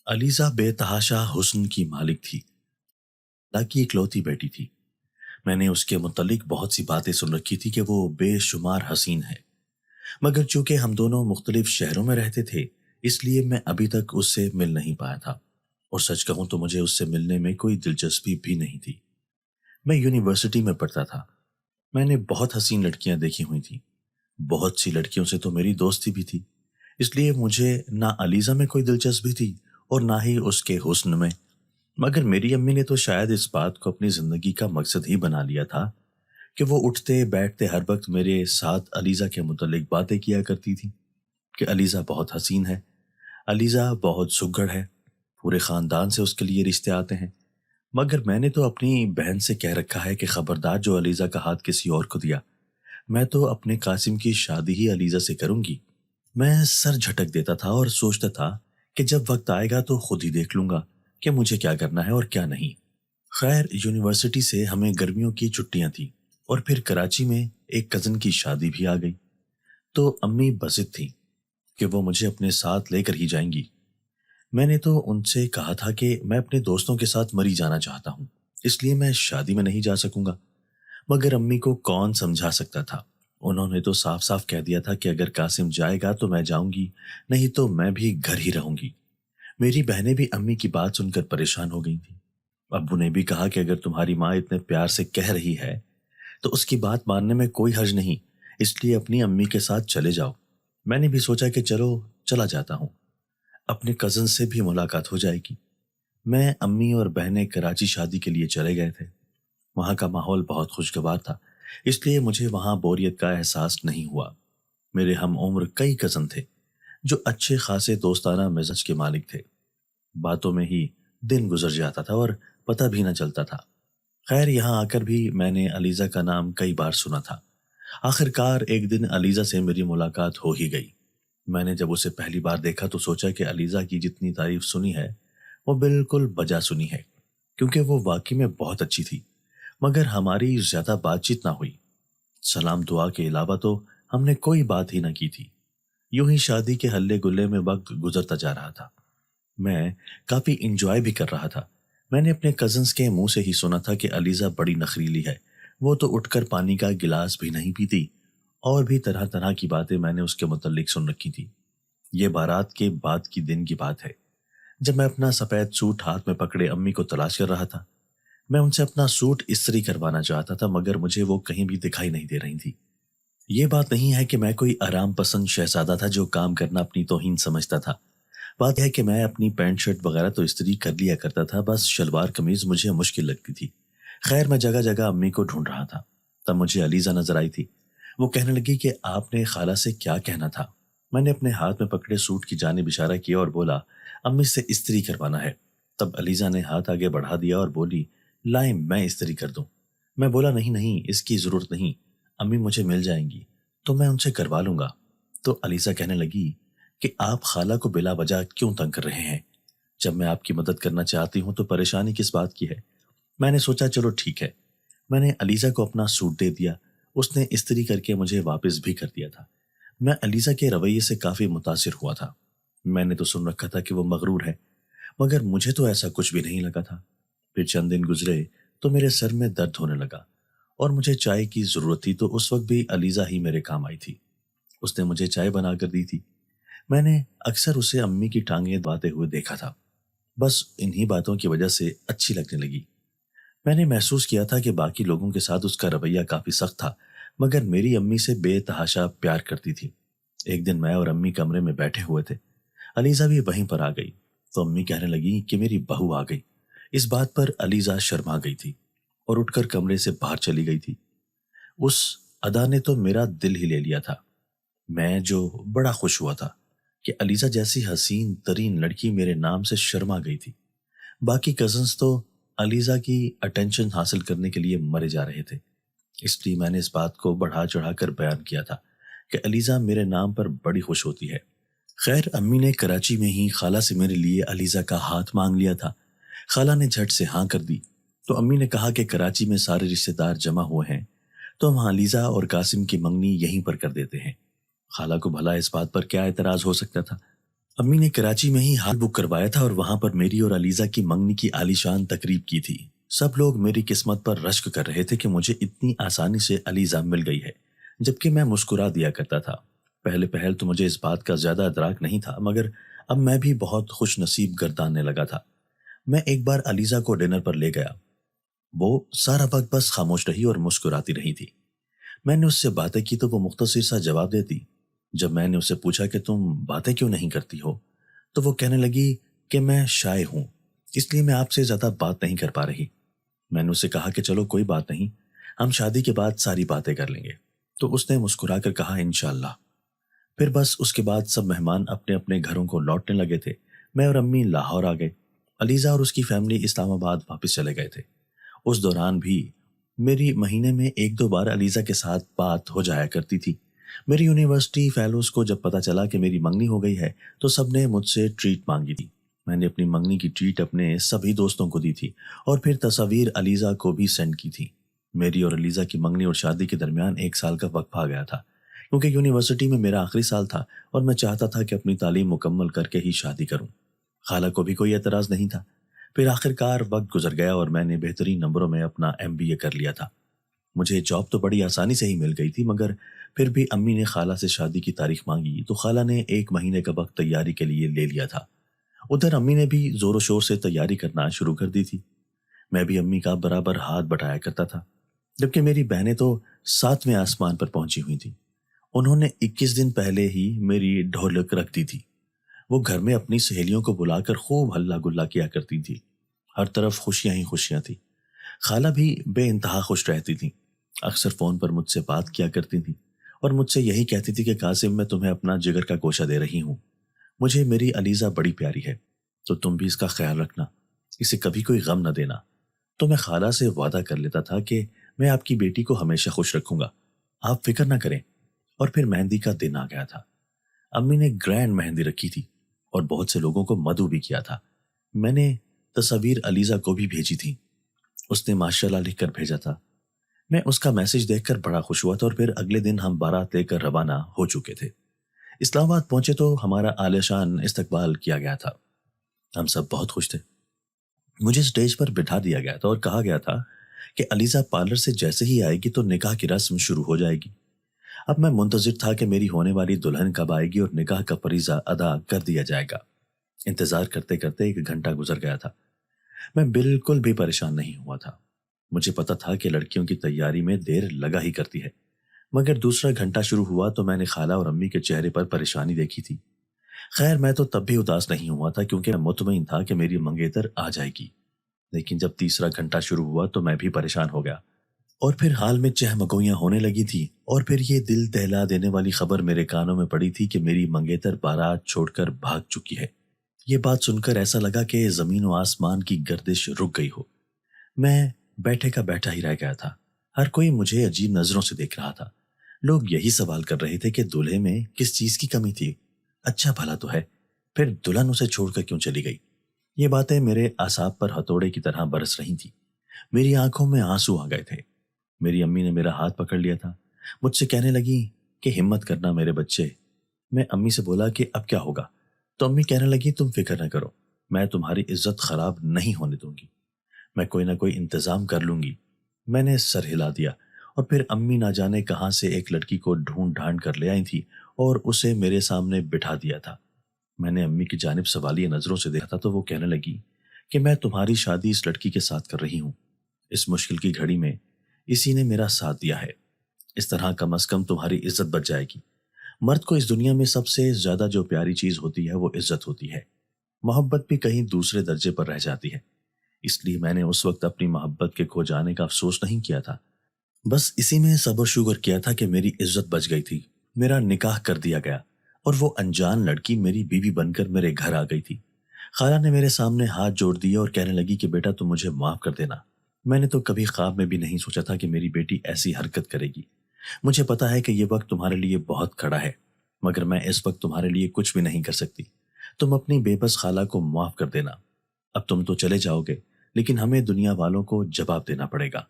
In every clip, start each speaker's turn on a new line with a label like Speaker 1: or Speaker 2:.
Speaker 1: علیزہ بے تحاشا حسن کی مالک تھی، اللہ کی اکلوتی بیٹی تھی۔ میں نے اس کے متعلق بہت سی باتیں سن رکھی تھی کہ وہ بے شمار حسین ہے، مگر چونکہ ہم دونوں مختلف شہروں میں رہتے تھے، اس لیے میں ابھی تک اس سے مل نہیں پایا تھا، اور سچ کہوں تو مجھے اس سے ملنے میں کوئی دلچسپی بھی نہیں تھی۔ میں یونیورسٹی میں پڑھتا تھا، میں نے بہت حسین لڑکیاں دیکھی ہوئی تھیں، بہت سی لڑکیوں سے تو میری دوستی بھی تھی، اس لیے مجھے نہ علیزہ میں کوئی دلچسپی تھی اور نہ ہی اس کے حسن میں۔ مگر میری امی نے تو شاید اس بات کو اپنی زندگی کا مقصد ہی بنا لیا تھا کہ وہ اٹھتے بیٹھتے ہر وقت میرے ساتھ علیزہ کے متعلق باتیں کیا کرتی تھی کہ علیزہ بہت حسین ہے، علیزہ بہت سگڑ ہے، پورے خاندان سے اس کے لیے رشتے آتے ہیں۔ مگر میں نے تو اپنی بہن سے کہہ رکھا ہے کہ خبردار جو علیزہ کا ہاتھ کسی اور کو دیا، میں تو اپنے قاسم کی شادی ہی علیزہ سے کروں گی۔ میں سر جھٹک دیتا تھا اور سوچتا تھا کہ جب وقت آئے گا تو خود ہی دیکھ لوں گا کہ مجھے کیا کرنا ہے اور کیا نہیں۔ خیر، یونیورسٹی سے ہمیں گرمیوں کی چھٹیاں تھیں اور پھر کراچی میں ایک کزن کی شادی بھی آ گئی، تو امی بضد تھیں کہ وہ مجھے اپنے ساتھ لے کر ہی جائیں گی۔ میں نے تو ان سے کہا تھا کہ میں اپنے دوستوں کے ساتھ مری جانا چاہتا ہوں، اس لیے میں شادی میں نہیں جا سکوں گا، مگر امی کو کون سمجھا سکتا تھا؟ انہوں نے تو صاف صاف کہہ دیا تھا کہ اگر قاسم جائے گا تو میں جاؤں گی، نہیں تو میں بھی گھر ہی رہوں گی۔ میری بہنیں بھی امی کی بات سن کر پریشان ہو گئی تھیں۔ ابو نے بھی کہا کہ اگر تمہاری ماں اتنے پیار سے کہہ رہی ہے تو اس کی بات ماننے میں کوئی حرج نہیں، اس لیے اپنی امی کے ساتھ چلے جاؤ۔ میں نے بھی سوچا کہ چلو چلا جاتا ہوں، اپنے کزن سے بھی ملاقات ہو جائے گی۔ میں، امی اور بہنیں کراچی شادی کے لیے چلے گئے تھے۔ وہاں کا ماحول بہت خوشگوار تھا، اس لیے مجھے وہاں بوریت کا احساس نہیں ہوا۔ میرے ہم عمر کئی کزن تھے جو اچھے خاصے دوستانہ مزاج کے مالک تھے، باتوں میں ہی دن گزر جاتا تھا اور پتہ بھی نہ چلتا تھا۔ خیر، یہاں آ کر بھی میں نے علیزہ کا نام کئی بار سنا تھا۔ آخر کار ایک دن علیزہ سے میری ملاقات ہو ہی گئی۔ میں نے جب اسے پہلی بار دیکھا تو سوچا کہ علیزہ کی جتنی تعریف سنی ہے وہ بالکل بجا سنی ہے، کیونکہ وہ واقعی میں بہت اچھی تھی، مگر ہماری زیادہ بات چیت نہ ہوئی۔ سلام دعا کے علاوہ تو ہم نے کوئی بات ہی نہ کی تھی۔ یوں ہی شادی کے ہلے گلے میں وقت گزرتا جا رہا تھا۔ میں کافی انجوائے بھی کر رہا تھا۔ میں نے اپنے کزنز کے منہ سے ہی سنا تھا کہ علیزہ بڑی نخریلی ہے، وہ تو اٹھ کر پانی کا گلاس بھی نہیں پیتی، اور بھی طرح طرح کی باتیں میں نے اس کے متعلق سن رکھی تھی۔ یہ بارات کے بعد کی دن کی بات ہے، جب میں اپنا سفید سوٹ ہاتھ میں پکڑے امی کو تلاش کر رہا تھا۔ میں ان سے اپنا سوٹ استری کروانا چاہتا تھا، مگر مجھے وہ کہیں بھی دکھائی نہیں دے رہی تھی۔ یہ بات نہیں ہے کہ میں کوئی آرام پسند شہزادہ تھا جو کام کرنا اپنی توہین سمجھتا تھا۔ بات ہے کہ میں اپنی پینٹ شرٹ وغیرہ تو استری کر لیا کرتا تھا، بس شلوار قمیض مجھے مشکل لگتی تھی۔ خیر، میں جگہ جگہ امی کو ڈھونڈ رہا تھا، تب مجھے علیزہ نظر آئی تھی۔ وہ کہنے لگی کہ آپ نے خالہ سے کیا کہنا تھا؟ میں نے اپنے ہاتھ میں پکڑے سوٹ کی جانب اشارہ کیا اور بولا، امی سے استری کروانا ہے۔ تب علیزہ نے ہاتھ آگے بڑھا دیا اور بولی، لائیں میں استری کر دوں۔ میں بولا، نہیں نہیں، اس کی ضرورت نہیں، امی مجھے مل جائیں گی تو میں ان سے کروا لوں گا۔ تو علیزہ کہنے لگی کہ آپ خالہ کو بلا وجہ کیوں تنگ کر رہے ہیں؟ جب میں آپ کی مدد کرنا چاہتی ہوں تو پریشانی کس بات کی ہے؟ میں نے سوچا چلو ٹھیک ہے۔ میں نے علیزہ کو اپنا سوٹ دے دیا، اس نے استری کر کے مجھے واپس بھی کر دیا تھا۔ میں علیزہ کے رویے سے کافی متاثر ہوا تھا۔ میں نے تو سن رکھا تھا کہ وہ مغرور ہے، مگر مجھے تو ایسا کچھ بھی نہیں لگا تھا۔ پھر چند دن گزرے تو میرے سر میں درد ہونے لگا اور مجھے چائے کی ضرورت تھی، تو اس وقت بھی علیزہ ہی میرے کام آئی تھی۔ اس نے مجھے چائے بنا کر دی تھی۔ میں نے اکثر اسے امی کی ٹانگیں دباتے ہوئے دیکھا تھا، بس انہی باتوں کی وجہ سے اچھی لگنے لگی۔ میں نے محسوس کیا تھا کہ باقی لوگوں کے ساتھ اس کا رویہ کافی سخت تھا، مگر میری امی سے بے تحاشا پیار کرتی تھی۔ ایک دن میں اور امی کمرے میں بیٹھے ہوئے تھے، علیزہ بھی وہیں پر آ گئی، تو امی کہنے لگی کہ میری بہو آ گئی۔ اس بات پر علیزہ شرما گئی تھی اور اٹھ کر کمرے سے باہر چلی گئی تھی۔ اس ادا نے تو میرا دل ہی لے لیا تھا۔ میں جو بڑا خوش ہوا تھا کہ علیزہ جیسی حسین ترین لڑکی میرے نام سے شرما گئی تھی۔ باقی کزنز تو علیزہ کی اٹینشن حاصل کرنے کے لیے مرے جا رہے تھے، اس لیے میں نے اس بات کو بڑھا چڑھا کر بیان کیا تھا کہ علیزہ میرے نام پر بڑی خوش ہوتی ہے۔ خیر، امی نے کراچی میں ہی خالہ سے میرے لیے علیزہ کا ہاتھ مانگ لیا تھا۔ خالہ نے جھٹ سے ہاں کر دی، تو امی نے کہا کہ کراچی میں سارے رشتہ دار جمع ہوئے ہیں تو ہم علیزہ اور قاسم کی منگنی یہیں پر کر دیتے ہیں۔ خالہ کو بھلا اس بات پر کیا اعتراض ہو سکتا تھا؟ امی نے کراچی میں ہی ہال بک کروایا تھا اور وہاں پر میری اور علیزہ کی منگنی کی عالیشان تقریب کی تھی۔ سب لوگ میری قسمت پر رشک کر رہے تھے کہ مجھے اتنی آسانی سے علیزہ مل گئی ہے، جبکہ میں مسکرا دیا کرتا تھا۔ پہلے پہل تو مجھے اس بات کا زیادہ ادراک نہیں تھا، مگر اب میں بھی بہت خوش نصیب گرداننے لگا تھا۔ میں ایک بار علیزہ کو ڈنر پر لے گیا۔ وہ سارا وقت بس خاموش رہی اور مسکراتی رہی تھی۔ میں نے اس سے باتیں کی تو وہ مختصر سا جواب دیتی۔ جب میں نے اس سے پوچھا کہ تم باتیں کیوں نہیں کرتی ہو، تو وہ کہنے لگی کہ میں شائع ہوں، اس لیے میں آپ سے زیادہ بات نہیں کر پا رہی۔ میں نے اسے کہا کہ چلو کوئی بات نہیں، ہم شادی کے بعد ساری باتیں کر لیں گے۔ تو اس نے مسکرا کر کہا انشاءاللہ۔ پھر بس اس کے بعد سب مہمان اپنے اپنے گھروں کو لوٹنے لگے تھے۔ میں اور امی لاہور آ گئے۔ علیزہ اور اس کی فیملی اسلام آباد واپس چلے گئے تھے۔ اس دوران بھی میری مہینے میں ایک دو بار علیزہ کے ساتھ بات ہو جایا کرتی تھی۔ میری یونیورسٹی فیلوز کو جب پتا چلا کہ میری منگنی ہو گئی ہے تو سب نے مجھ سے ٹریٹ مانگی تھی۔ میں نے اپنی منگنی کی ٹریٹ اپنے سبھی دوستوں کو دی تھی اور پھر تصاویر علیزہ کو بھی سینڈ کی تھی۔ میری اور علیزہ کی منگنی اور شادی کے درمیان ایک سال کا وقفہ آ گیا تھا، کیونکہ یونیورسٹی میں میرا آخری سال تھا اور میں چاہتا تھا کہ اپنی تعلیم مکمل کر کے ہی شادی کروں۔ خالہ کو بھی کوئی اعتراض نہیں تھا۔ پھر آخرکار وقت گزر گیا اور میں نے بہترین نمبروں میں اپنا MBA کر لیا تھا۔ مجھے جاب تو بڑی آسانی سے ہی مل گئی تھی، مگر پھر بھی امی نے خالہ سے شادی کی تاریخ مانگی تو خالہ نے 1 مہینے کا وقت تیاری کے لیے لے لیا تھا۔ ادھر امی نے بھی زور و شور سے تیاری کرنا شروع کر دی تھی۔ میں بھی امی کا برابر ہاتھ بٹایا کرتا تھا، جبکہ میری بہنیں تو 7ویں آسمان پر پہنچی ہوئی تھیں۔ انہوں نے 21 دن پہلے ہی میری ڈھولک رکھ دی تھی۔ وہ گھر میں اپنی سہیلیوں کو بلا کر خوب ہلا گلا کیا کرتی تھی۔ ہر طرف خوشیاں ہی خوشیاں تھی۔ خالہ بھی بے انتہا خوش رہتی تھیں۔ اکثر فون پر مجھ سے بات کیا کرتی تھیں اور مجھ سے یہی کہتی تھی کہ قاسم میں تمہیں اپنا جگر کا گوشہ دے رہی ہوں۔ مجھے میری علیزہ بڑی پیاری ہے، تو تم بھی اس کا خیال رکھنا، اسے کبھی کوئی غم نہ دینا۔ تو میں خالہ سے وعدہ کر لیتا تھا کہ میں آپ کی بیٹی کو ہمیشہ خوش رکھوں گا، آپ فکر نہ کریں۔ اور پھر مہندی کا دن آ گیا تھا۔ امی نے گرینڈ مہندی رکھی تھی اور بہت سے لوگوں کو مدعو بھی کیا تھا۔ میں نے تصاویر علیزہ کو بھی بھیجی تھی، اس نے ماشاءاللہ لکھ کر بھیجا تھا۔ میں اس کا میسج دیکھ کر بڑا خوش ہوا تھا اور پھر اگلے دن ہم بارات لے کر روانہ ہو چکے تھے۔ اسلام آباد پہنچے تو ہمارا عالیشان استقبال کیا گیا تھا۔ ہم سب بہت خوش تھے۔ مجھے اسٹیج پر بٹھا دیا گیا تھا اور کہا گیا تھا کہ علیزہ پارلر سے جیسے ہی آئے گی تو نکاح کی رسم شروع ہو جائے گی۔ اب میں منتظر تھا کہ میری ہونے والی دلہن کب آئے گی اور نکاح کا فریضہ ادا کر دیا جائے گا۔ انتظار کرتے کرتے 1 گھنٹہ گزر گیا تھا۔ میں بالکل بھی پریشان نہیں ہوا تھا۔ مجھے پتا تھا کہ لڑکیوں کی تیاری میں دیر لگا ہی کرتی ہے، مگر دوسرا گھنٹہ شروع ہوا تو میں نے خالہ اور امی کے چہرے پر پریشانی دیکھی تھی۔ خیر میں تو تب بھی اداس نہیں ہوا تھا کیونکہ میں مطمئن تھا کہ میری منگیتر آ جائے گی، لیکن جب تیسرا گھنٹہ شروع ہوا تو میں بھی پریشان ہو گیا اور پھر حال میں چہمگوئیاں ہونے لگی تھی اور پھر یہ دل دہلا دینے والی خبر میرے کانوں میں پڑی تھی کہ میری منگیتر بارات چھوڑ کر بھاگ چکی ہے۔ یہ بات سن کر ایسا لگا کہ زمین و آسمان کی گردش رک گئی ہو۔ میں بیٹھے کا بیٹھا ہی رہ گیا تھا۔ ہر کوئی مجھے عجیب نظروں سے دیکھ رہا تھا۔ لوگ یہی سوال کر رہے تھے کہ دولہے میں کس چیز کی کمی تھی، اچھا بھلا تو ہے، پھر دلہن اسے چھوڑ کر کیوں چلی گئی۔ یہ باتیں میرے اعصاب پر ہتھوڑے کی طرح برس رہی تھیں۔ میری آنکھوں میں آنسو آ گئے تھے۔ میری امی نے میرا ہاتھ پکڑ لیا تھا، مجھ سے کہنے لگی کہ ہمت کرنا میرے بچے۔ میں امی سے بولا کہ اب کیا ہوگا، تو امی کہنے لگی تم فکر نہ کرو، میں تمہاری عزت خراب نہیں ہونے دوں گی، میں کوئی نہ کوئی انتظام کر لوں گی۔ میں نے سر ہلا دیا اور پھر امی نہ جانے کہاں سے ایک لڑکی کو ڈھونڈ ڈھانڈ کر لے آئی تھی اور اسے میرے سامنے بٹھا دیا تھا۔ میں نے امی کی جانب سوالیہ نظروں سے دیکھا تھا تو وہ کہنے لگی کہ میں تمہاری شادی اس لڑکی کے ساتھ کر رہی ہوں۔ اس مشکل کی گھڑی میں اسی نے میرا ساتھ دیا ہے، اس طرح کم از کم تمہاری عزت بچ جائے گی۔ مرد کو اس دنیا میں سب سے زیادہ جو پیاری چیز ہوتی ہے وہ عزت ہوتی ہے، محبت بھی کہیں دوسرے درجے پر رہ جاتی ہے۔ اس لیے میں نے اس وقت اپنی محبت کے کھو جانے کا افسوس نہیں کیا تھا، بس اسی میں صبر شکر کیا تھا کہ میری عزت بچ گئی تھی، میرا نکاح کر دیا گیا اور وہ انجان لڑکی میری بیوی بن کر میرے گھر آ گئی تھی۔ خالہ نے میرے سامنے ہاتھ جوڑ دیا اور کہنے لگی کہ بیٹا تم مجھے معاف کر دینا، میں نے تو کبھی خواب میں بھی نہیں سوچا تھا کہ میری بیٹی ایسی حرکت کرے گی۔ مجھے پتا ہے کہ یہ وقت تمہارے لیے بہت کھڑا ہے، مگر میں اس وقت تمہارے لیے کچھ بھی نہیں کر سکتی۔ تم اپنی بے بس خالہ کو معاف کر دینا۔ اب تم تو چلے جاؤ گے، لیکن ہمیں دنیا والوں کو جواب دینا پڑے گا۔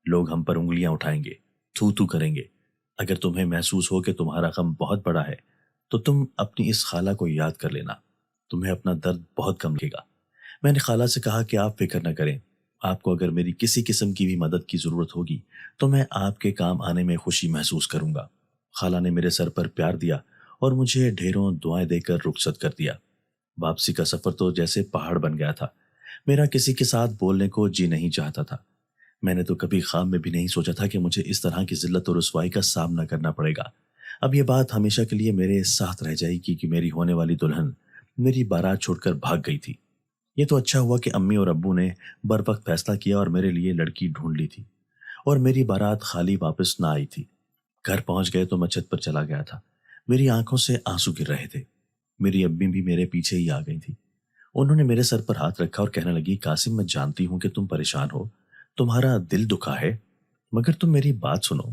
Speaker 1: لوگ ہم پر انگلیاں اٹھائیں گے، تھو تھو کریں گے۔ اگر تمہیں محسوس ہو کہ تمہارا غم بہت بڑا ہے تو تم اپنی اس خالہ کو یاد کر لینا، تمہیں اپنا درد بہت کم لگے گا۔ میں نے خالہ سے کہا کہ آپ فکر نہ کریں، آپ کو اگر میری کسی قسم کی بھی مدد کی ضرورت ہوگی تو میں آپ کے کام آنے میں خوشی محسوس کروں گا۔ خالہ نے میرے سر پر پیار دیا اور مجھے ڈھیروں دعائیں دے کر رخصت کر دیا۔ واپسی کا سفر تو جیسے پہاڑ بن گیا تھا۔ میرا کسی کے ساتھ بولنے کو جی نہیں چاہتا تھا۔ میں نے تو کبھی خواب میں بھی نہیں سوچا تھا کہ مجھے اس طرح کی ذلت اور رسوائی کا سامنا کرنا پڑے گا۔ اب یہ بات ہمیشہ کے لیے میرے ساتھ رہ جائے گی کہ میری ہونے والی دلہن میری بارات چھوڑ کر بھاگ گئی تھی۔ یہ تو اچھا ہوا کہ امی اور ابو نے بر وقت فیصلہ کیا اور میرے لیے لڑکی ڈھونڈ لی تھی، اور میری بارات خالی واپس نہ آئی تھی۔ گھر پہنچ گئے تو میں چھت پر چلا گیا تھا۔ میری آنکھوں سے آنسو گر رہے تھے۔ میری امی بھی میرے پیچھے ہی آ گئی تھی۔ انہوں نے میرے سر پر ہاتھ رکھا اور کہنے لگی، قاسم میں جانتی ہوں کہ تم پریشان ہو، تمہارا دل دکھا ہے، مگر تم میری بات سنو۔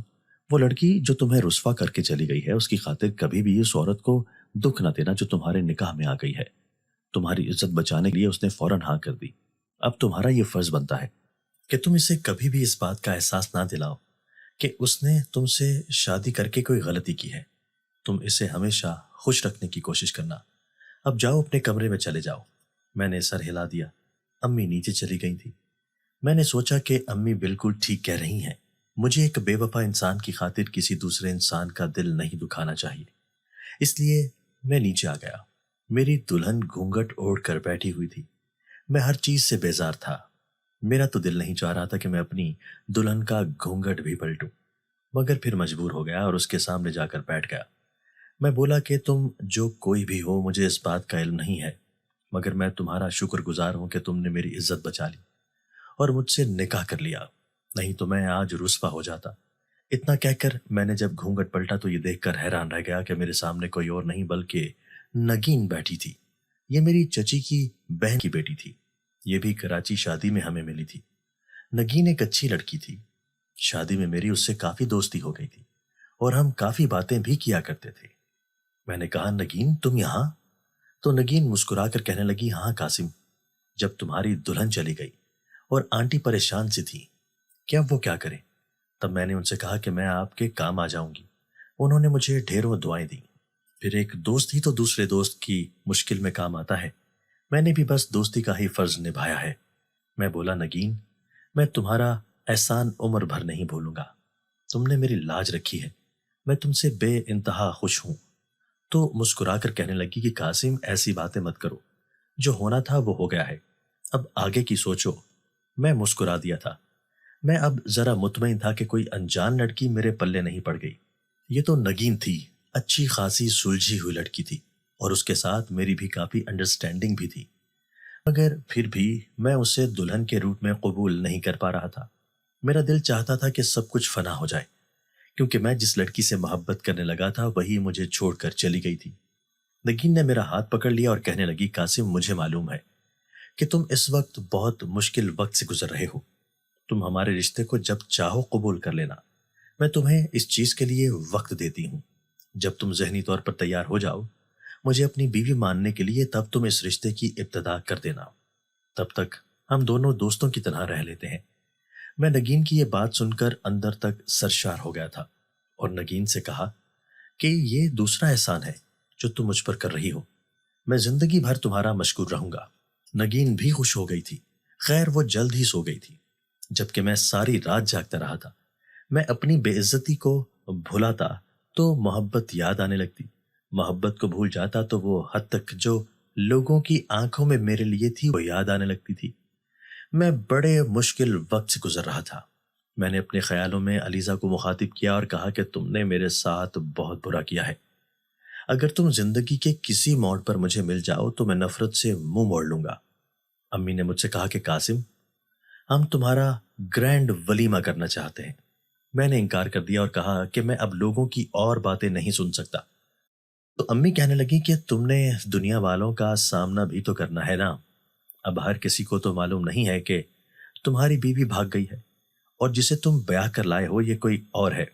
Speaker 1: وہ لڑکی جو تمہیں رسوا کر کے چلی گئی ہے، اس کی خاطر کبھی بھی اس عورت کو دکھ نہ دینا جو تمہارے نکاح میں آ گئی ہے۔ تمہاری عزت بچانے کے لیے اس نے فوراً ہاں کر دی۔ اب تمہارا یہ فرض بنتا ہے کہ تم اسے کبھی بھی اس بات کا احساس نہ دلاؤ کہ اس نے تم سے شادی کر کے کوئی غلطی کی ہے۔ تم اسے ہمیشہ خوش رکھنے کی کوشش کرنا۔ اب جاؤ، اپنے کمرے میں چلے جاؤ۔ میں نے سر ہلا دیا۔ امی نیچے چلی گئی تھی۔ میں نے سوچا کہ امی بالکل ٹھیک کہہ رہی ہیں۔ مجھے ایک بے وفا انسان کی خاطر کسی دوسرے انسان کا دل نہیں دکھانا چاہیے۔ اس لیے میں نیچے آ گیا۔ میری دلہن گھونگھٹ اوڑھ کر بیٹھی ہوئی تھی۔ میں ہر چیز سے بیزار تھا۔ میرا تو دل نہیں چاہ رہا تھا کہ میں اپنی دلہن کا گھونگھٹ بھی پلٹوں، مگر پھر مجبور ہو گیا اور اس کے سامنے جا کر بیٹھ گیا۔ میں بولا کہ تم جو کوئی بھی ہو، مجھے اس بات کا علم نہیں ہے، مگر میں تمہارا شکر گزار ہوں کہ تم نے میری عزت بچا لی اور مجھ سے نکاح کر لیا، نہیں تو میں آج رسوا ہو جاتا۔ اتنا کہہ کر میں نے جب گھونگھٹ پلٹا تو یہ دیکھ کر حیران رہ گیا کہ میرے سامنے کوئی اور نہیں بلکہ نگین بیٹھی تھی۔ یہ میری چچی کی بہن کی بیٹی تھی۔ یہ بھی کراچی شادی میں ہمیں ملی تھی۔ نگین ایک اچھی لڑکی تھی۔ شادی میں میری اس سے کافی دوستی ہو گئی تھی اور ہم کافی باتیں بھی کیا کرتے تھے۔ میں نے کہا، نگین تم یہاں؟ تو نگین مسکرا کر کہنے لگی، ہاں قاسم، جب تمہاری دلہن چلی گئی اور آنٹی پریشان سی تھی کہ اب وہ کیا کرے، تب میں نے ان سے کہا کہ میں آپ کے کام آ جاؤں گی۔ انہوں نے مجھے ڈھیروں دعائیں دیں۔ پھر ایک دوست ہی تو دوسرے دوست کی مشکل میں کام آتا ہے۔ میں نے بھی بس دوستی کا ہی فرض نبھایا ہے۔ میں بولا، نگین میں تمہارا احسان عمر بھر نہیں بھولوں گا۔ تم نے میری لاج رکھی ہے۔ میں تم سے بے انتہا خوش ہوں۔ تو مسکرا کر کہنے لگی کہ قاسم ایسی باتیں مت کرو، جو ہونا تھا وہ ہو گیا ہے، اب آگے کی سوچو۔ میں مسکرا دیا تھا۔ میں اب ذرا مطمئن تھا کہ کوئی انجان لڑکی میرے پلے نہیں پڑ گئی۔ یہ تو نگین تھی، اچھی خاصی سلجھی ہوئی لڑکی تھی اور اس کے ساتھ میری بھی کافی انڈرسٹینڈنگ بھی تھی، مگر پھر بھی میں اسے دلہن کے روپ میں قبول نہیں کر پا رہا تھا۔ میرا دل چاہتا تھا کہ سب کچھ فنا ہو جائے، کیونکہ میں جس لڑکی سے محبت کرنے لگا تھا وہی مجھے چھوڑ کر چلی گئی تھی۔ نگین نے میرا ہاتھ پکڑ لیا اور کہنے لگی، قاسم مجھے معلوم ہے کہ تم اس وقت بہت مشکل وقت سے گزر رہے ہو۔ تم ہمارے رشتے کو جب چاہو قبول کر لینا۔ میں تمہیں اس چیز کے لیے وقت دیتی ہوں۔ جب تم ذہنی طور پر تیار ہو جاؤ مجھے اپنی بیوی ماننے کے لیے، تب تم اس رشتے کی ابتدا کر دینا۔ تب تک ہم دونوں دوستوں کی طرح رہ لیتے ہیں۔ میں نگین کی یہ بات سن کر اندر تک سرشار ہو گیا تھا اور نگین سے کہا کہ یہ دوسرا احسان ہے جو تم مجھ پر کر رہی ہو۔ میں زندگی بھر تمہارا مشکور رہوں گا۔ نگین بھی خوش ہو گئی تھی۔ خیر وہ جلد ہی سو گئی تھی، جبکہ میں ساری رات جاگتا رہا تھا۔ میں اپنی بے عزتی کو بھلاتا تو محبت یاد آنے لگتی، محبت کو بھول جاتا تو وہ حد تک جو لوگوں کی آنکھوں میں میرے لیے تھی وہ یاد آنے لگتی تھی۔ میں بڑے مشکل وقت سے گزر رہا تھا۔ میں نے اپنے خیالوں میں علیزہ کو مخاطب کیا اور کہا کہ تم نے میرے ساتھ بہت برا کیا ہے۔ اگر تم زندگی کے کسی موڑ پر مجھے مل جاؤ تو میں نفرت سے منہ موڑ لوں گا۔ امی نے مجھ سے کہا کہ قاسم ہم تمہارا گرینڈ ولیمہ کرنا چاہتے ہیں۔ میں نے انکار کر دیا اور کہا کہ میں اب لوگوں کی اور باتیں نہیں سن سکتا۔ تو امی کہنے لگی کہ تم نے دنیا والوں کا سامنا بھی تو کرنا ہے نا۔ اب ہر کسی کو تو معلوم نہیں ہے کہ تمہاری بیوی بھاگ گئی ہے اور جسے تم بیاہ کر لائے ہو یہ کوئی اور ہے۔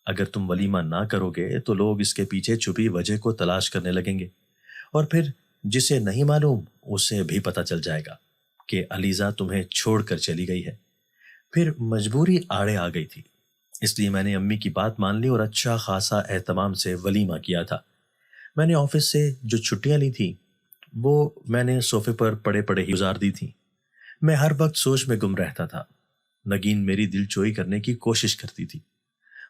Speaker 1: اگر تم ولیمہ نہ کرو گے تو لوگ اس کے پیچھے چھپی وجہ کو تلاش کرنے لگیں گے، اور پھر جسے نہیں معلوم اسے بھی پتہ چل جائے گا کہ علیزہ تمہیں چھوڑ کر چلی گئی ہے۔ پھر مجبوری آڑے آ گئی تھی، اس لیے میں نے امی کی بات مان لی اور اچھا خاصا اہتمام سے ولیمہ کیا تھا۔ میں نے آفس سے جو چھٹیاں لی تھی وہ میں نے صوفے پر پڑے پڑے ہی گزار دی تھیں۔ میں ہر وقت سوچ میں گم رہتا تھا۔ نگین میری دل چوئی کرنے کی کوشش کرتی تھی،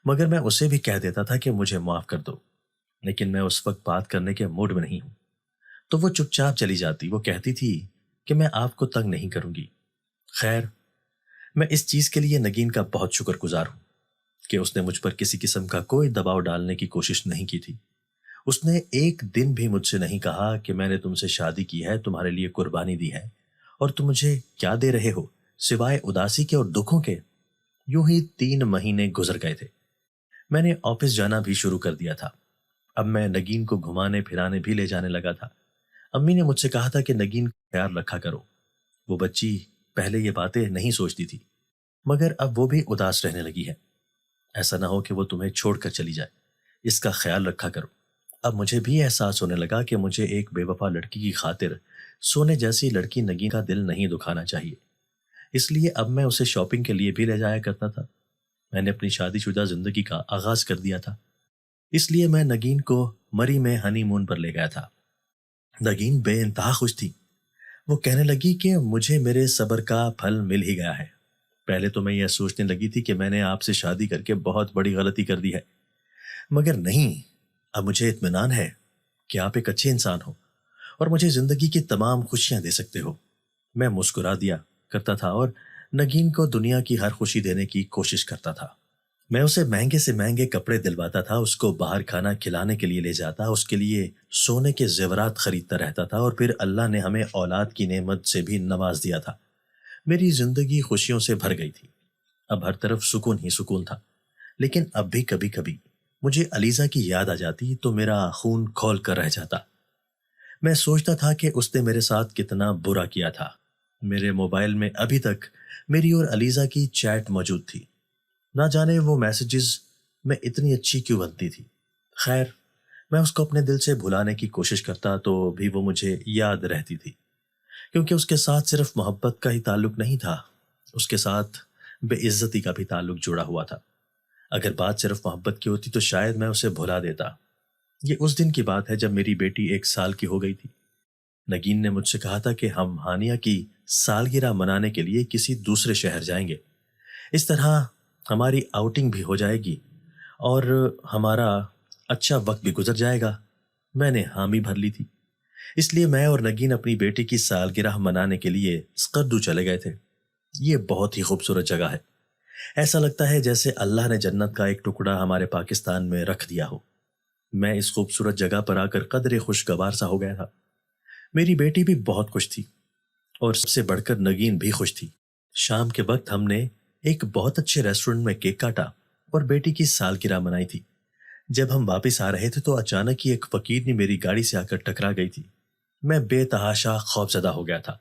Speaker 1: مگر میں اسے بھی کہہ دیتا تھا کہ مجھے معاف کر دو، لیکن میں اس وقت بات کرنے کے موڈ میں نہیں ہوں۔ تو وہ چپ چاپ چلی جاتی۔ وہ کہتی تھی کہ میں آپ کو تنگ نہیں کروں گی۔ خیر، میں اس چیز کے لیے نگین کا بہت شکر گزار ہوں کہ اس نے مجھ پر کسی قسم کا کوئی دباؤ ڈالنے کی کوشش نہیں کی تھی۔ اس نے ایک دن بھی مجھ سے نہیں کہا کہ میں نے تم سے شادی کی ہے، تمہارے لیے قربانی دی ہے، اور تم مجھے کیا دے رہے ہو سوائے اداسی کے اور دکھوں کے۔ یوں ہی 3 مہینے گزر گئے تھے۔ میں نے آفس جانا بھی شروع کر دیا تھا۔ اب میں نگین کو گھمانے پھرانے بھی لے جانے لگا تھا۔ امی نے مجھ سے کہا تھا کہ نگین کا خیال رکھا کرو۔ وہ بچی پہلے یہ باتیں نہیں سوچتی تھی، مگر اب وہ بھی اداس رہنے لگی ہے۔ ایسا نہ ہو کہ وہ تمہیں چھوڑ کر چلی جائے، اس کا خیال رکھا کرو۔ اب مجھے بھی احساس ہونے لگا کہ مجھے ایک بے وفا لڑکی کی خاطر سونے جیسی لڑکی نگین کا دل نہیں دکھانا چاہیے۔ اس لیے اب میں اسے شاپنگ کے لیے بھی لے جایا کرتا تھا۔ میں نے اپنی شادی شدہ زندگی کا آغاز کر دیا تھا، اس لیے میں نگین کو مری میں ہنی مون پر لے گیا تھا۔ نگین بے انتہا خوش تھی۔ وہ کہنے لگی کہ مجھے میرے صبر کا پھل مل ہی گیا ہے۔ پہلے تو میں یہ سوچنے لگی تھی کہ میں نے آپ سے شادی کر کے بہت بڑی غلطی کر دی ہے، مگر نہیں، اب مجھے اطمینان ہے کہ آپ ایک اچھے انسان ہو اور مجھے زندگی کی تمام خوشیاں دے سکتے ہو۔ میں مسکرا دیا کرتا تھا اور نگین کو دنیا کی ہر خوشی دینے کی کوشش کرتا تھا۔ میں اسے مہنگے سے مہنگے کپڑے دلواتا تھا، اس کو باہر کھانا کھلانے کے لیے لے جاتا، اس کے لیے سونے کے زیورات خریدتا رہتا تھا، اور پھر اللہ نے ہمیں اولاد کی نعمت سے بھی نواز دیا تھا۔ میری زندگی خوشیوں سے بھر گئی تھی۔ اب ہر طرف سکون ہی سکون تھا، لیکن اب بھی کبھی کبھی مجھے علیزہ کی یاد آ جاتی تو میرا خون کھول کر رہ جاتا۔ میں سوچتا تھا کہ اس نے میرے ساتھ کتنا برا کیا تھا۔ میرے موبائل میں ابھی تک میری اور علیزہ کی چیٹ موجود تھی۔ نہ جانے وہ میسیجز میں اتنی اچھی کیوں بنتی تھی۔ خیر، میں اس کو اپنے دل سے بھلانے کی کوشش کرتا تو بھی وہ مجھے یاد رہتی تھی، کیونکہ اس کے ساتھ صرف محبت کا ہی تعلق نہیں تھا، اس کے ساتھ بے عزتی کا بھی تعلق جڑا ہوا تھا۔ اگر بات صرف محبت کی ہوتی تو شاید میں اسے بھلا دیتا۔ یہ اس دن کی بات ہے جب میری بیٹی 1 سال کی ہو گئی تھی۔ نگین نے مجھ سے کہا تھا کہ ہم ہانیہ کی سالگرہ منانے کے لیے کسی دوسرے شہر جائیں گے۔ اس طرح ہماری آؤٹنگ بھی ہو جائے گی اور ہمارا اچھا وقت بھی گزر جائے گا۔ میں نے حامی بھر لی تھی۔ اس لیے میں اور نگین اپنی بیٹی کی سالگرہ منانے کے لیے اسکردو چلے گئے تھے۔ یہ بہت ہی خوبصورت جگہ ہے۔ ایسا لگتا ہے جیسے اللہ نے جنت کا ایک ٹکڑا ہمارے پاکستان میں رکھ دیا ہو۔ میں اس خوبصورت جگہ پر آ کر قدرے خوشگوار سا ہو گیا تھا۔ میری بیٹی بھی بہت خوش تھی اور سب سے بڑھ کر نگین بھی خوش تھی۔ شام کے وقت ہم نے ایک بہت اچھے ریسٹورنٹ میں کیک کاٹا اور بیٹی کی سالگرہ منائی تھی۔ جب ہم واپس آ رہے تھے تو اچانک ہی ایک فقیرنی میری گاڑی سے آ کر ٹکرا گئی تھی۔ میں بے تحاشا خوفزدہ ہو گیا تھا۔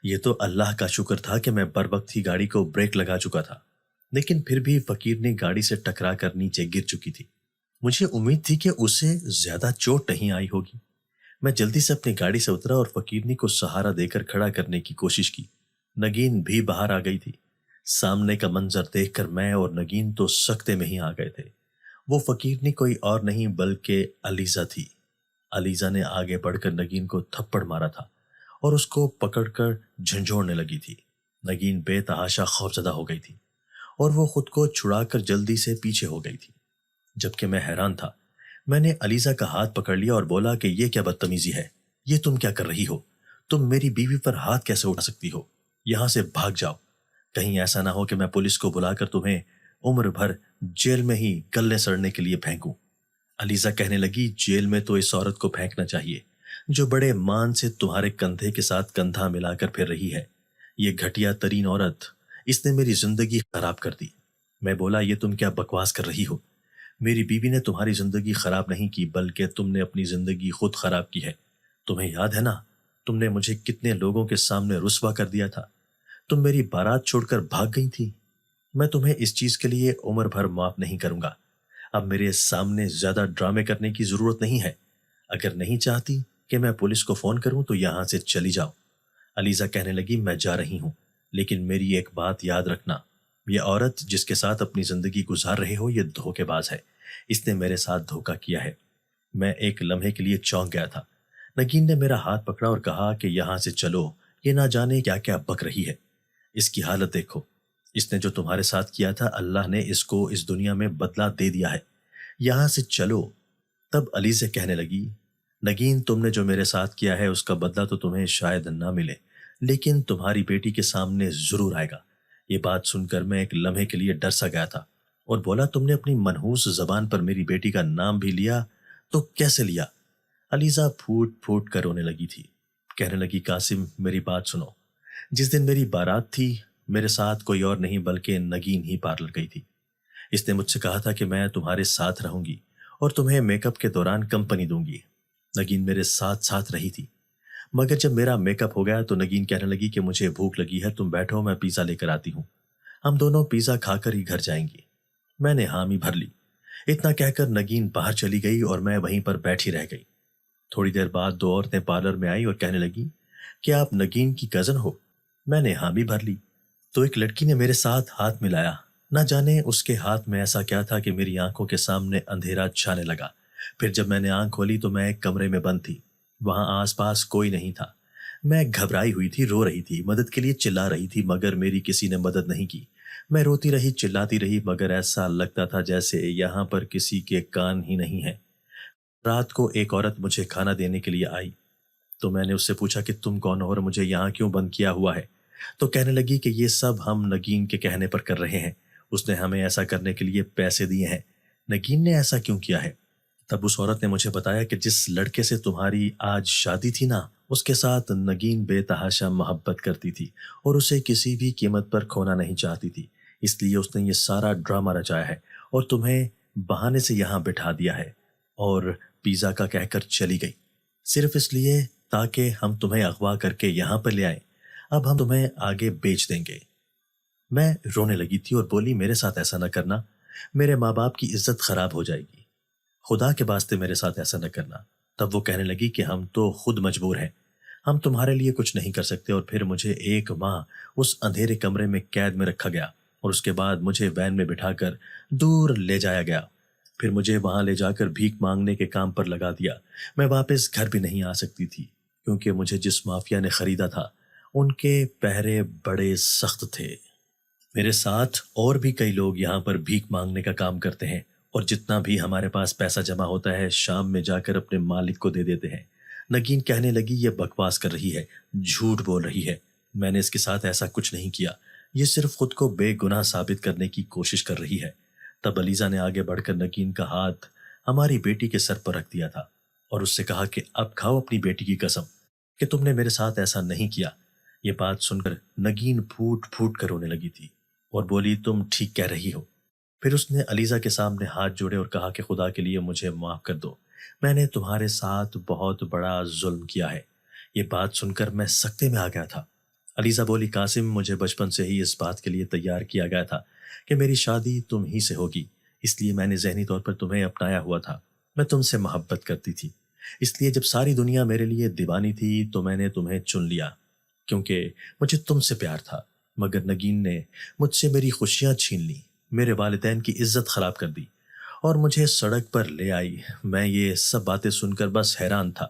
Speaker 1: یہ تو اللہ کا شکر تھا کہ میں بر وقت ہی گاڑی کو بریک لگا چکا تھا، لیکن پھر بھی فقیرنی گاڑی سے ٹکرا کر نیچے گر چکی تھی۔ مجھے امید تھی کہ اسے زیادہ چوٹ نہیں آئی ہوگی۔ میں جلدی سے اپنی گاڑی سے اترا اور فقیرنی کو سہارا دے کر کھڑا کرنے کی کوشش کی۔ نگین بھی باہر آ گئی تھی۔ سامنے کا منظر دیکھ کر میں اور نگین تو سکتے میں ہی آ گئے تھے۔ وہ فقیرنی کوئی اور نہیں بلکہ علیزہ تھی۔ علیزہ نے آگے بڑھ کر نگین کو تھپڑ مارا تھا اور اس کو پکڑ کر جھنجھوڑنے لگی تھی۔ نگین بے تحاشا خوفزدہ ہو گئی تھی اور وہ خود کو چھڑا کر جلدی سے پیچھے ہو گئی تھی، جبکہ میں حیران تھا۔ میں نے علیزہ کا ہاتھ پکڑ لیا اور بولا کہ یہ کیا بدتمیزی ہے، یہ تم کیا کر رہی ہو؟ تم میری بیوی پر ہاتھ کیسے اٹھا سکتی ہو؟ یہاں سے بھاگ جاؤ، کہیں ایسا نہ ہو کہ میں پولیس کو بلا کر تمہیں عمر بھر جیل میں ہی گلے سڑنے کے لیے پھینکوں۔ علیزہ کہنے لگی، جیل میں تو اس عورت کو پھینکنا چاہیے جو بڑے مان سے تمہارے کندھے کے ساتھ کندھا ملا کر پھر رہی ہے۔ یہ گھٹیا ترین عورت، اس نے میری زندگی خراب کر دی۔ میں بولا، یہ تم کیا بکواس کر رہی ہو؟ میری بیوی نے تمہاری زندگی خراب نہیں کی بلکہ تم نے اپنی زندگی خود خراب کی ہے۔ تمہیں یاد ہے نا، تم نے مجھے کتنے لوگوں کے سامنے رسوا کر دیا تھا۔ تم میری بارات چھوڑ کر بھاگ گئی تھی۔ میں تمہیں اس چیز کے لیے عمر بھر معاف نہیں کروں گا۔ اب میرے سامنے زیادہ ڈرامے کرنے کی ضرورت نہیں ہے۔ اگر نہیں چاہتی کہ میں پولیس کو فون کروں تو یہاں سے چلی جاؤ۔ علیزہ کہنے لگی، میں جا رہی ہوں، لیکن میری ایک بات یاد رکھنا، یہ عورت جس کے ساتھ اپنی زندگی گزار رہے ہو یہ دھوکے باز ہے۔ اس نے میرے ساتھ دھوکہ کیا ہے۔ میں ایک لمحے کے لیے چونک گیا تھا۔ نگین نے میرا ہاتھ پکڑا اور کہا کہ یہاں سے چلو، یہ نہ جانے کیا کیا بک رہی ہے۔ اس کی حالت دیکھو، اس نے جو تمہارے ساتھ کیا تھا اللہ نے اس کو اس دنیا میں بدلہ دے دیا ہے، یہاں سے چلو۔ تب علی سے کہنے لگی، نگین تم نے جو میرے ساتھ کیا ہے اس کا بدلہ تو تمہیں شاید نہ ملے، لیکن تمہاری بیٹی کے سامنے ضرور آئے گا۔ یہ بات سن کر میں ایک لمحے کے لیے ڈر سا گیا تھا اور بولا، تم نے اپنی منحوس زبان پر میری بیٹی کا نام بھی لیا تو کیسے لیا؟ علیزہ پھوٹ پھوٹ کر رونے لگی تھی، کہنے لگی، قاسم میری بات سنو، جس دن میری بارات تھی میرے ساتھ کوئی اور نہیں بلکہ نگین ہی پارلر گئی تھی۔ اس نے مجھ سے کہا تھا کہ میں تمہارے ساتھ رہوں گی اور تمہیں میک اپ کے دوران کمپنی دوں گی۔ نگین میرے ساتھ ساتھ رہی تھی، مگر جب میرا میک اپ ہو گیا تو نگین کہنے لگی کہ مجھے بھوک لگی ہے، تم بیٹھو میں پیزا لے کر آتی ہوں، ہم دونوں پیزا کھا کر ہی گھر جائیں گی۔ میں نے حامی بھر لی۔ اتنا کہہ کر نگین باہر چلی گئی اور میں وہیں پر بیٹھی رہ گئی۔ تھوڑی دیر بعد دو عورتیں پارلر میں آئی اور کہنے لگی، کیا آپ نگین کی کزن ہو؟ میں نے حامی بھر لی تو ایک لڑکی نے میرے ساتھ ہاتھ ملایا، نہ جانے اس کے ہاتھ میں ایسا کیا تھا کہ میری آنکھوں کے سامنے اندھیرا چھانے لگا۔ پھر جب میں نے آنکھ کھولی تو میں ایک کمرے میں بند تھی، وہاں آس پاس کوئی نہیں تھا۔ میں گھبرائی ہوئی تھی، رو رہی تھی، مدد کے لیے چلا رہی تھی، مگر میری کسی نے مدد نہیں کی۔ میں روتی رہی، چلاتی رہی، مگر ایسا لگتا تھا جیسے یہاں پر کسی کے کان ہی نہیں ہیں۔ رات کو ایک عورت مجھے کھانا دینے کے لیے آئی تو میں نے اس سے پوچھا کہ تم کون ہو اور مجھے یہاں کیوں بند کیا ہوا ہے؟ تو کہنے لگی کہ یہ سب ہم نگین کے کہنے پر کر رہے ہیں، اس نے ہمیں ایسا کرنے کے لیے پیسے دیے ہیں۔ نگین نے ایسا کیوں کیا ہے؟ تب اس عورت نے مجھے بتایا کہ جس لڑکے سے تمہاری آج شادی تھی نا، اس کے ساتھ نگین بے تحاشا محبت کرتی تھی اور اسے کسی بھی قیمت پر کھونا نہیں چاہتی تھی، اس لیے اس نے یہ سارا ڈرامہ رچایا ہے اور تمہیں بہانے سے یہاں بٹھا دیا ہے اور پیزا کا کہہ کر چلی گئی، صرف اس لیے تاکہ ہم تمہیں اغوا کر کے یہاں پر لے آئیں۔ اب ہم تمہیں آگے بیچ دیں گے۔ میں رونے لگی تھی اور بولی، میرے ساتھ ایسا نہ کرنا، میرے ماں باپ کی عزت خراب ہو جائے گی، خدا کے واسطے میرے ساتھ ایسا نہ کرنا۔ تب وہ کہنے لگی کہ ہم تو خود مجبور ہیں، ہم تمہارے لیے کچھ نہیں کر سکتے۔ اور پھر مجھے ایک ماہ اس اندھیرے کمرے میں قید میں رکھا گیا اور اس کے بعد مجھے وین میں بٹھا کر دور لے جایا گیا، پھر مجھے وہاں لے جا کر بھیک مانگنے کے کام پر لگا دیا۔ میں واپس گھر بھی نہیں آ سکتی تھی کیونکہ مجھے جس مافیا نے خریدا تھا ان کے پہرے بڑے سخت تھے۔ میرے ساتھ اور بھی کئی لوگ یہاں پر بھیک مانگنے کا کام کرتے ہیں اور جتنا بھی ہمارے پاس پیسہ جمع ہوتا ہے شام میں جا کر اپنے مالک کو دے دیتے ہیں۔ نگین کہنے لگی، یہ بکواس کر رہی ہے، جھوٹ بول رہی ہے، میں نے اس کے ساتھ ایسا کچھ نہیں کیا، یہ صرف خود کو بے گناہ ثابت کرنے کی کوشش کر رہی ہے۔ تب علیزہ نے آگے بڑھ کر نگین کا ہاتھ ہماری بیٹی کے سر پر رکھ دیا تھا اور اس سے کہا کہ اب کھاؤ اپنی بیٹی کی قسم کہ تم نے میرے ساتھ ایسا نہیں کیا۔ یہ بات سن کر نگین پھوٹ پھوٹ کر رونے لگی تھی اور بولی، تم ٹھیک کہہ رہی ہو۔ پھر اس نے علیزہ کے سامنے ہاتھ جوڑے اور کہا کہ خدا کے لیے مجھے معاف کر دو، میں نے تمہارے ساتھ بہت بڑا ظلم کیا ہے۔ یہ بات سن کر میں سکتے میں آ گیا تھا۔ علیزہ بولی، قاسم مجھے بچپن سے ہی اس بات کے لیے تیار کیا گیا تھا کہ میری شادی تم ہی سے ہوگی، اس لیے میں نے ذہنی طور پر تمہیں اپنایا ہوا تھا، میں تم سے محبت کرتی تھی، اس لیے جب ساری دنیا میرے لیے دیوانی تھی تو میں نے تمہیں چن لیا کیونکہ مجھے تم سے پیار تھا، مگر نگین نے مجھ سے میری خوشیاں چھین لی، میرے والدین کی عزت خراب کر دی اور مجھے سڑک پر لے آئی۔ میں یہ سب باتیں سن کر بس حیران تھا،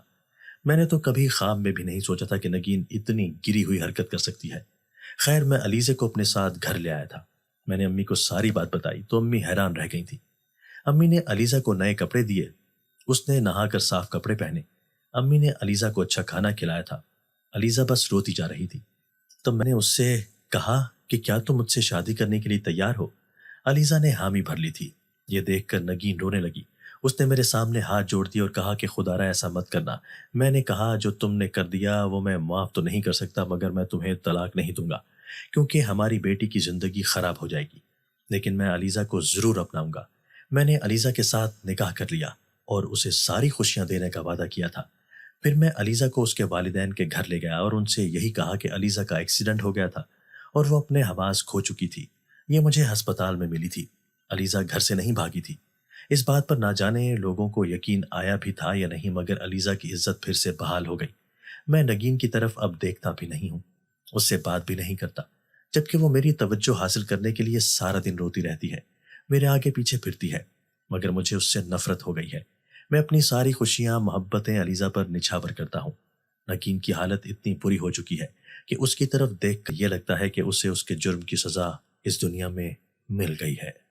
Speaker 1: میں نے تو کبھی خواب میں بھی نہیں سوچا تھا کہ نگین اتنی گری ہوئی حرکت کر سکتی ہے۔ خیر میں علیزے کو اپنے ساتھ گھر لے آیا تھا، میں نے امی کو ساری بات بتائی تو امی حیران رہ گئی تھی۔ امی نے علیزہ کو نئے کپڑے دیے، اس نے نہا کر صاف کپڑے پہنے، امی نے علیزہ کو اچھا کھانا کھلایا تھا۔ علیزہ بس روتی جا رہی تھی، تو میں نے اس سے کہا کہ کیا تم مجھ سے شادی کرنے کے لیے تیار ہو؟ علیزہ نے حامی بھر لی تھی۔ یہ دیکھ کر نگین رونے لگی، اس نے میرے سامنے ہاتھ جوڑ دیے اور کہا کہ خدا را ایسا مت کرنا۔ میں نے کہا جو تم نے کر دیا وہ میں معاف تو نہیں کر سکتا، مگر میں تمہیں طلاق نہیں دوں گا کیونکہ ہماری بیٹی کی زندگی خراب ہو جائے گی، لیکن میں علیزہ کو ضرور اپناؤں گا۔ میں نے علیزہ کے ساتھ نکاح کر لیا اور اسے ساری خوشیاں دینے کا وعدہ کیا تھا۔ پھر میں علیزہ کو اس کے والدین کے گھر لے گیا اور ان سے یہی کہا کہ علیزہ کا ایکسیڈنٹ ہو گیا تھا اور وہ اپنے حواس کھو چکی تھی، یہ مجھے ہسپتال میں ملی تھی، علیزہ گھر سے نہیں بھاگی تھی۔ اس بات پر نہ جانے لوگوں کو یقین آیا بھی تھا یا نہیں، مگر علیزہ کی عزت پھر سے بحال ہو گئی۔ میں نگین کی طرف اب دیکھتا بھی نہیں ہوں، اس سے بات بھی نہیں کرتا، جبکہ وہ میری توجہ حاصل کرنے کے لیے سارا دن روتی رہتی ہے، میرے آگے پیچھے پھرتی ہے، مگر مجھے اس سے نفرت ہو گئی ہے۔ میں اپنی ساری خوشیاں محبتیں علیزہ پر نچھاور کرتا ہوں۔ نگین کی حالت اتنی بری ہو چکی ہے کہ اس کی طرف دیکھ کر یہ لگتا ہے کہ اسے اس کے جرم کی سزا اس دنیا میں مل گئی ہے۔